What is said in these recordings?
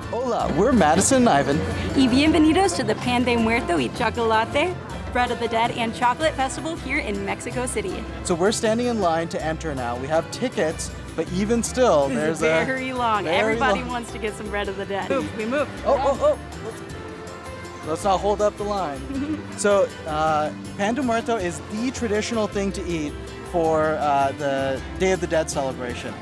Hola, we're MADison and iVEN. Y bienvenidos to the Pan de Muerto y Chocolate, Bread of the Dead and Chocolate Festival here in Mexico City. So we're standing in line to enter now. We have tickets, but even still, there's very long. Very Everybody long. wants to get some Bread of the Dead. Move, we move. Oh. Let's not hold up the line. So, Pan de Muerto is the traditional thing to eat for the Day of the Dead celebration.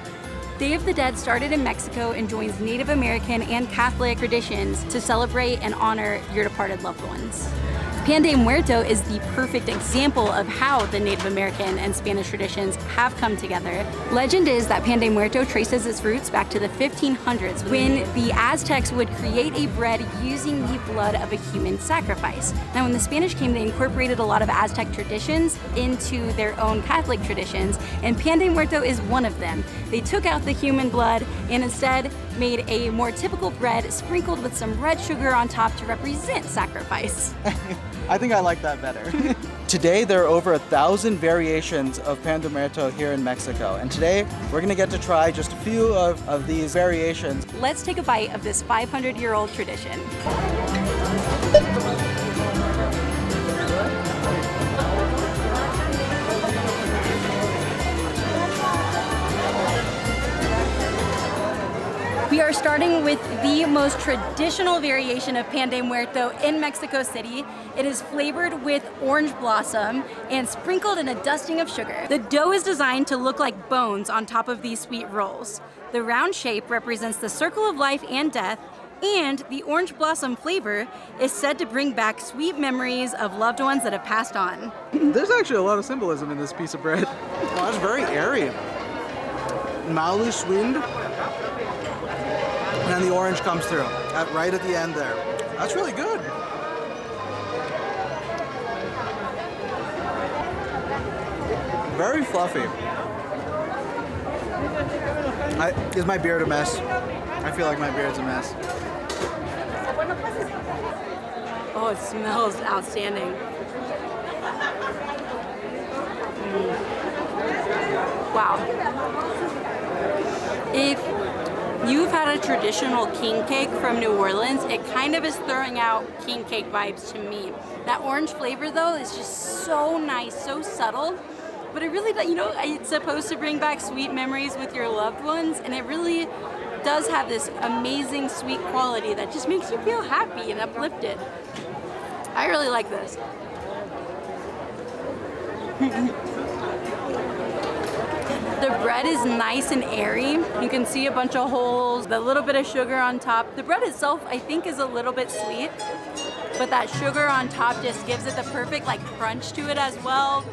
Day of the Dead started in Mexico and joins Native American and Catholic traditions to celebrate and honor your departed loved ones. Pan de Muerto is the perfect example of how the Native American and Spanish traditions have come together. Legend is that Pan de Muerto traces its roots back to the 1500s when the Aztecs would create a bread using the blood of a human sacrifice. Now when the Spanish came, they incorporated a lot of Aztec traditions into their own Catholic traditions, and Pan de Muerto is one of them. They took out the human blood and instead made a more typical bread sprinkled with some red sugar on top to represent sacrifice. I think I like that better. Today, there are over 1,000 variations of Pan de Muerto here in Mexico. And today, we're gonna get to try just a few of these variations. Let's take a bite of this 500-year-old tradition. We are starting with the most traditional variation of Pan de Muerto in Mexico City. It is flavored with orange blossom and sprinkled in a dusting of sugar. The dough is designed to look like bones on top of these sweet rolls. The round shape represents the circle of life and death, and the orange blossom flavor is said to bring back sweet memories of loved ones that have passed on. There's actually a lot of symbolism in this piece of bread. Oh, it's very airy. Mildly sweetened. And then the orange comes through, right at the end there. That's really good. Very fluffy. Is my beard a mess? I feel like my beard's a mess. Oh, it smells outstanding. Wow. If you've had a traditional king cake from New Orleans, it kind of is throwing out king cake vibes to me. That orange flavor though is just so nice, so subtle, but it really, it's supposed to bring back sweet memories with your loved ones, and it really does have this amazing sweet quality that just makes you feel happy and uplifted. I really like this. The bread is nice and airy. You can see a bunch of holes, the little bit of sugar on top. The bread itself, I think, is a little bit sweet, but that sugar on top just gives it the perfect crunch to it as well.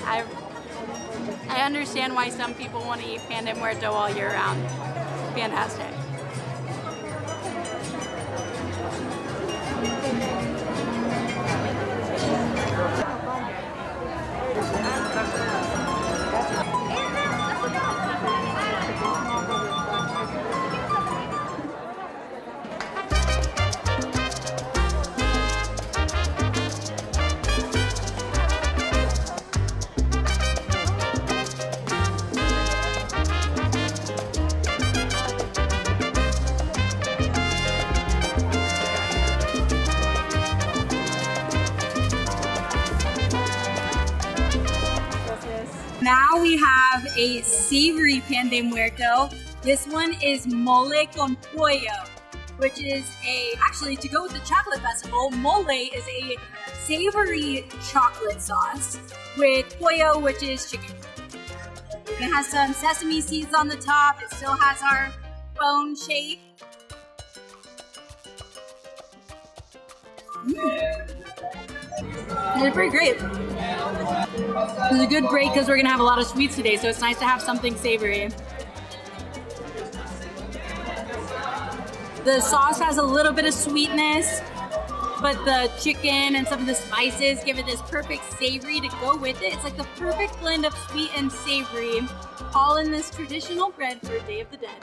I understand why some people want to eat Pan de Muerto all year round. Fantastic. Now we have a savory Pan de Muerto. This one is mole con pollo, which is actually to go with the chocolate festival, mole is a savory chocolate sauce with pollo, which is chicken. It has some sesame seeds on the top. It still has our bone shape. It's pretty great. It's a good break because we're gonna have a lot of sweets today, so it's nice to have something savory. The sauce has a little bit of sweetness, but the chicken and some of the spices give it this perfect savory to go with it. It's like the perfect blend of sweet and savory, all in this traditional bread for Day of the Dead.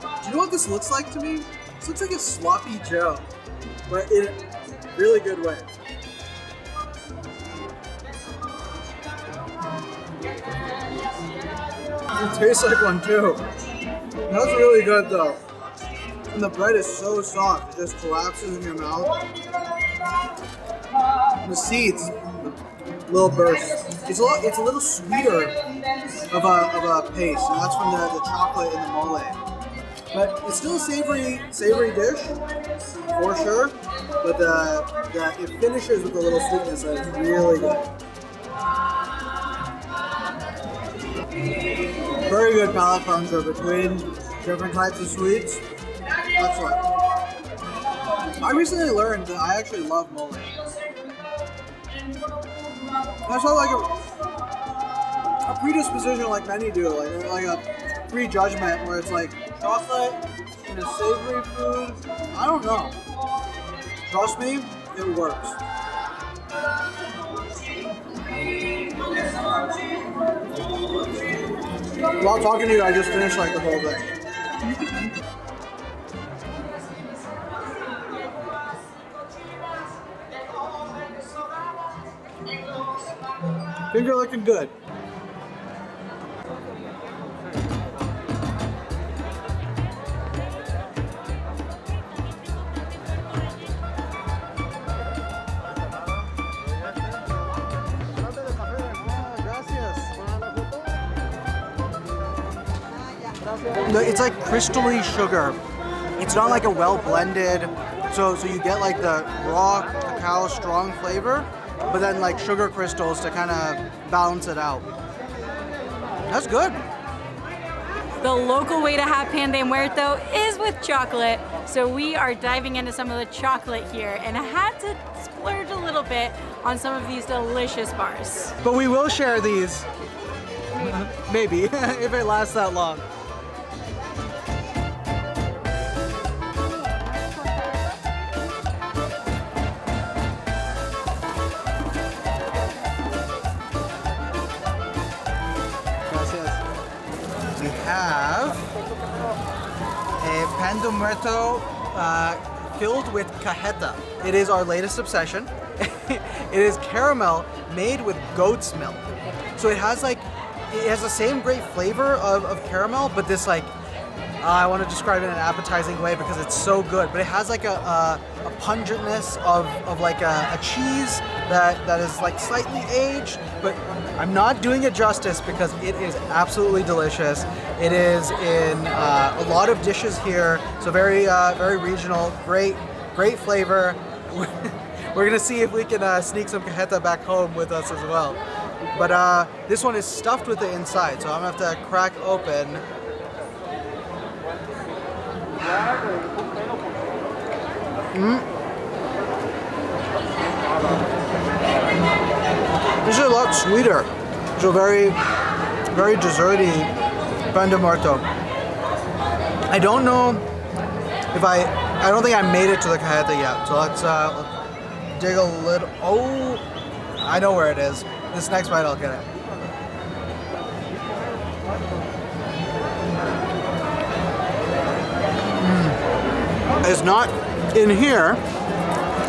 Do you know what this looks like to me? This looks like a sloppy Joe, but in a really good way. It tastes like one too. That's really good though. And the bread is so soft, it just collapses in your mouth. The seeds, little burst. It's a little sweeter of a paste, and that's from the chocolate and the mole. But it's still a savory dish, for sure. But it finishes with a little sweetness that is really good. Very good palate cleanser between different types of sweets. Excellent. I recently learned that I actually love mole. That's not like a predisposition like many do, like a prejudgment where it's like chocolate and a savory food. I don't know. Trust me, it works. While talking to you, I just finished like the whole thing. I think you're looking good. It's like crystally sugar. It's not like a well blended, so you get like the raw cacao strong flavor, but then like sugar crystals to kind of balance it out. That's good. The local way to have pan de muerto is with chocolate, so we are diving into some of the chocolate here, and I had to splurge a little bit on some of these delicious bars. But we will share these, maybe, if it lasts that long. Have a pan de muerto filled with cajeta. It is our latest obsession. It is caramel made with goat's milk. So it has the same great flavor of caramel, but this like, I want to describe it in an appetizing way because it's so good, but it has like a pungentness of like a cheese that is like slightly aged, but I'm not doing it justice because it is absolutely delicious. It is in a lot of dishes here, so very regional, great flavor. We're gonna see if we can sneak some cajeta back home with us as well. But this one is stuffed with the inside, so I'm gonna have to crack open. This is a lot sweeter. So very desserty pan de muerto. I don't know if I don't think I made it to the cajeta yet. So let's dig a little. Oh, I know where it is. This next bite I'll get it. It's not in here.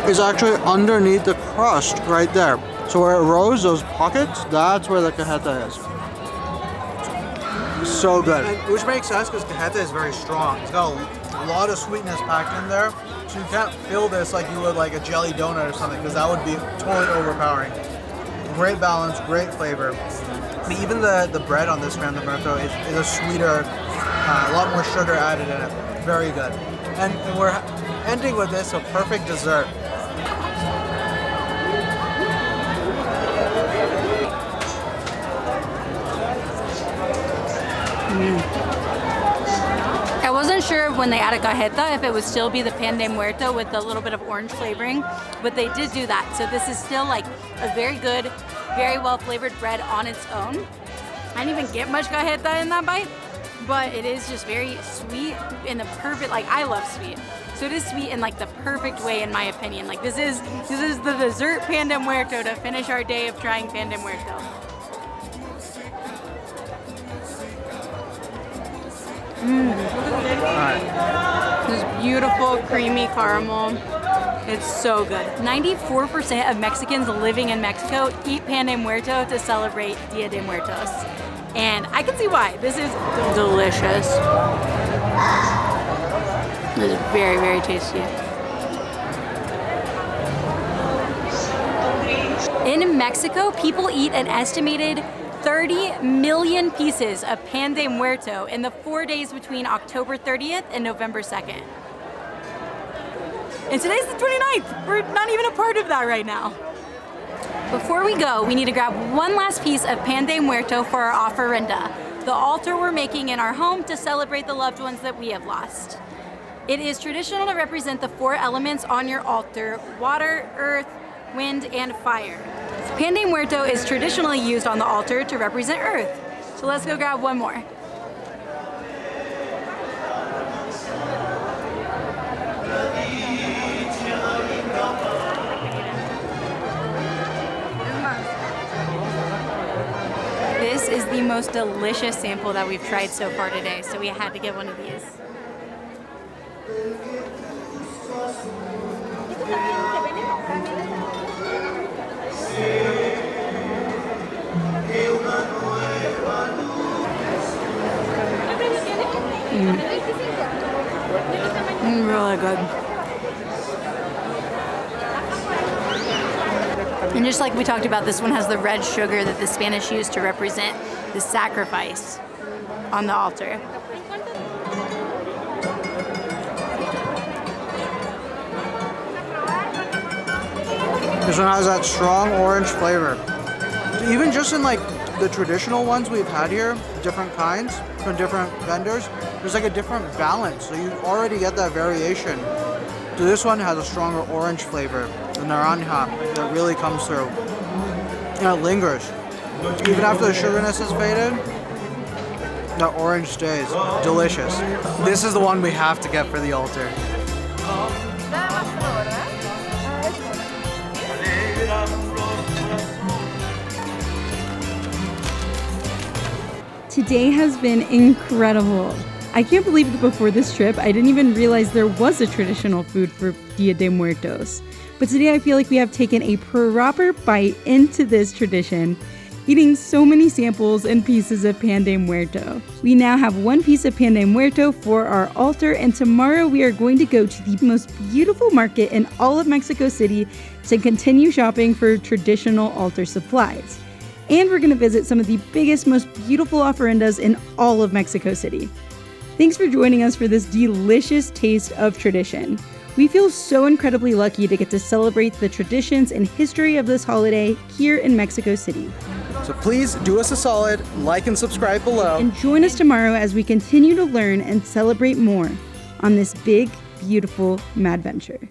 It's actually underneath the crust right there. So where it rose, those pockets, that's where the cajeta is. So good. And, which makes sense because cajeta is very strong. It's got a lot of sweetness packed in there. So you can't fill this like you would like a jelly donut or something because that would be totally overpowering. Great balance, great flavor. But even the bread on this pan de muerto is a sweeter, a lot more sugar added in it. Very good. And we're ending with this, a perfect dessert. I wasn't sure when they added cajeta if it would still be the pan de muerto with a little bit of orange flavoring, but they did do that. So this is still like a very good, very well flavored bread on its own. I didn't even get much cajeta in that bite, but it is just very sweet in the perfect, like I love sweet. So it is sweet in like the perfect way in my opinion. Like this is the dessert pan de muerto to finish our day of trying pan de muerto. This beautiful creamy caramel. It's so good. 94% of Mexicans living in Mexico eat pan de muerto to celebrate Dia de Muertos. and I can see why. This is delicious. This is very, very tasty. In Mexico, people eat an estimated 30 million pieces of pan de muerto in the 4 days between October 30th and November 2nd. And today's the 29th. We're not even a part of that right now. Before we go, we need to grab one last piece of pan de muerto for our ofrenda, the altar we're making in our home to celebrate the loved ones that we have lost. It is traditional to represent the 4 elements on your altar: water, earth, wind, and fire. Pan de muerto is traditionally used on the altar to represent earth. So let's go grab one more. This is the most delicious sample that we've tried so far today, so we had to get one of these. Really good. And just like we talked about, this one has the red sugar that the Spanish used to represent the sacrifice on the altar. This one has that strong orange flavor. Even just in like the traditional ones we've had here, different kinds from different vendors, there's like a different balance. So you already get that variation. So this one has a stronger orange flavor, the naranja, that really comes through. And it lingers. Even after the sugarness has faded, the orange stays. Delicious. This is the one we have to get for the altar. Today has been incredible. I can't believe that before this trip, I didn't even realize there was a traditional food for Dia de Muertos. But today I feel like we have taken a proper bite into this tradition, eating so many samples and pieces of pan de muerto. We now have one piece of pan de muerto for our altar, and tomorrow we are going to go to the most beautiful market in all of Mexico City to continue shopping for traditional altar supplies. And we're going to visit some of the biggest, most beautiful ofrendas in all of Mexico City. Thanks for joining us for this delicious taste of tradition. We feel so incredibly lucky to get to celebrate the traditions and history of this holiday here in Mexico City. So please do us a solid, like and subscribe below. And join us tomorrow as we continue to learn and celebrate more on this big, beautiful madventure.